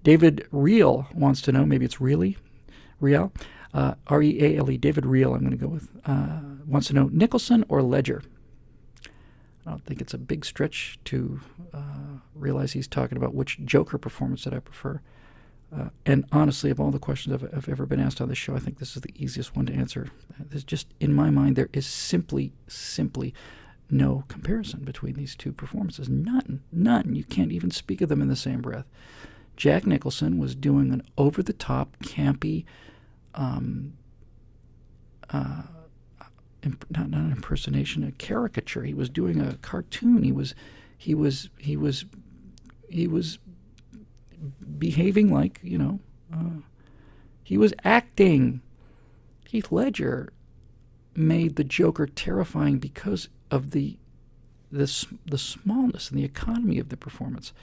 David Reel wants to know, maybe it's Reale, R-E-A-L-E, David Reel I'm going to go with, wants to know Nicholson or Ledger. I don't think it's a big stretch to realize he's talking about which Joker performance that I prefer. And honestly, of all the questions I've ever been asked on this show, I think this is the easiest one to answer. There's just, in my mind, there is simply no comparison between these two performances. None. You can't even speak of them in the same breath. Jack Nicholson was doing an over-the-top, campy, not an impersonation, a caricature. He was doing a cartoon. He was behaving like, he was acting. Heath Ledger made the Joker terrifying because of the smallness and the economy of the performance.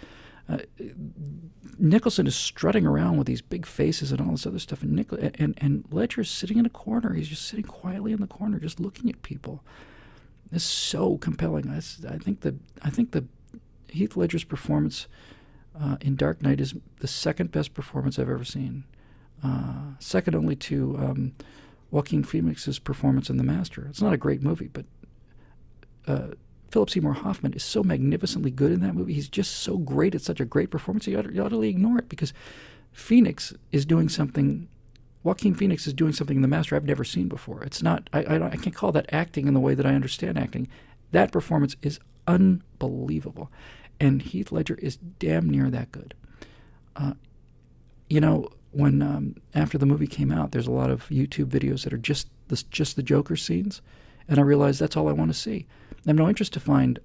Nicholson is strutting around with these big faces and all this other stuff, and Ledger's sitting in a corner. He's just sitting quietly in the corner, just looking at people. It's so compelling. I think the Heath Ledger's performance in Dark Knight is the second best performance I've ever seen, second only to Joaquin Phoenix's performance in The Master. It's not a great movie, but Philip Seymour Hoffman is so magnificently good in that movie. He's just so great. It's such a great performance. You utterly ignore it because Joaquin Phoenix is doing something in The Master I've never seen before. It's not. I can't call that acting in the way that I understand acting. That performance is unbelievable, and Heath Ledger is damn near that good. When after the movie came out, there's a lot of YouTube videos that are just the Joker scenes, and I realized that's all I want to see. I have no interest to find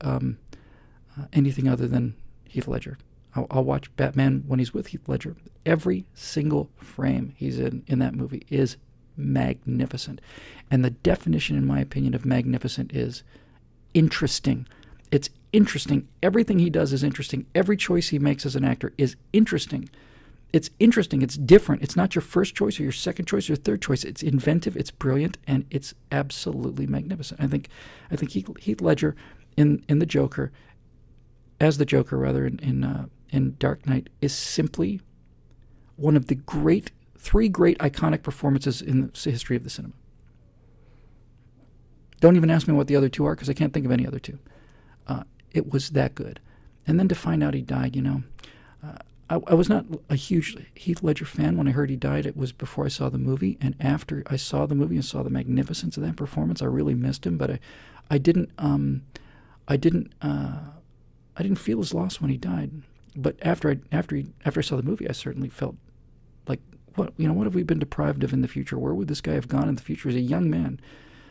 anything other than Heath Ledger. I'll watch Batman when he's with Heath Ledger. Every single frame he's in that movie is magnificent. And the definition, in my opinion, of magnificent is interesting. It's interesting. Everything he does is interesting. Every choice he makes as an actor is interesting. It's interesting. It's different. It's not your first choice or your second choice or your third choice. It's inventive. It's brilliant, and it's absolutely magnificent. I think Heath Ledger in the Joker, as the Joker rather in Dark Knight, is simply one of the three great iconic performances in the history of the cinema. Don't even ask me what the other two are because I can't think of any other two. It was that good. And then to find out he died, I was not a huge Heath Ledger fan when I heard he died. It was before I saw the movie, and after I saw the movie and saw the magnificence of that performance, I really missed him. But I didn't feel his loss when he died. But after I saw the movie, I certainly felt like, what have we been deprived of in the future? Where would this guy have gone in the future as a young man?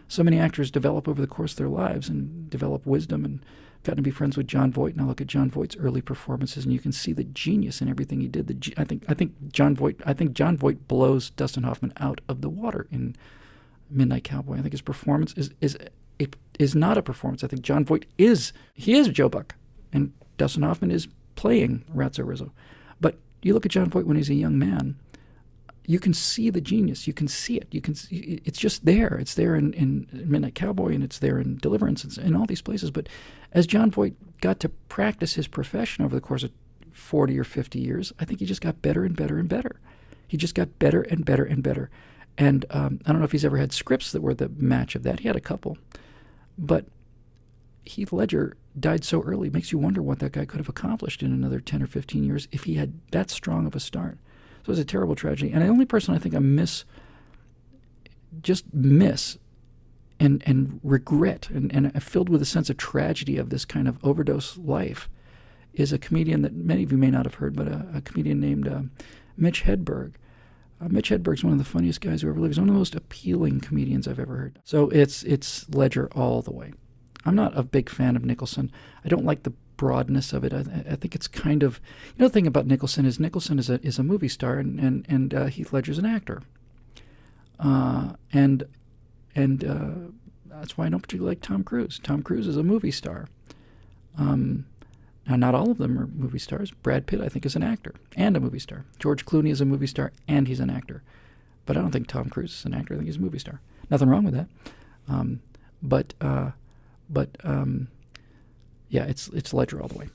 So many actors develop over the course of their lives and develop wisdom, and gotten to be friends with Jon Voight, and I look at Jon Voight's early performances, and you can see the genius in everything he did. I think Jon Voight blows Dustin Hoffman out of the water in Midnight Cowboy. I think his performance is not a performance. I think Jon Voight is Joe Buck, and Dustin Hoffman is playing Ratso Rizzo. But you look at Jon Voight when he's a young man, you can see the genius. You can see it. It's just there. It's there in Midnight Cowboy, and it's there in Deliverance, and in all these places. But as Jon Voight got to practice his profession over the course of 40 or 50 years, I think he just got better and better and better. He just got better and better and better. And I don't know if he's ever had scripts that were the match of that. He had a couple. But Heath Ledger died so early. It makes you wonder what that guy could have accomplished in another 10 or 15 years if he had that strong of a start. So it was a terrible tragedy. And the only person I think I miss and regret and filled with a sense of tragedy of this kind of overdose life is a comedian that many of you may not have heard, but a comedian named Mitch Hedberg. Mitch Hedberg's one of the funniest guys who ever lived. He's one of the most appealing comedians I've ever heard. So it's Ledger all the way. I'm not a big fan of Nicholson. I don't like the broadness of it. I think it's kind of, the thing about Nicholson is a movie star, and Heath Ledger's an actor, and that's why I don't particularly like Tom Cruise. Tom Cruise is a movie star. Now, not all of them are movie stars. Brad Pitt, I think, is an actor and a movie star. George Clooney is a movie star and he's an actor. But I don't think Tom Cruise is an actor. I think he's a movie star. Nothing wrong with that. Yeah, it's Ledger all the way.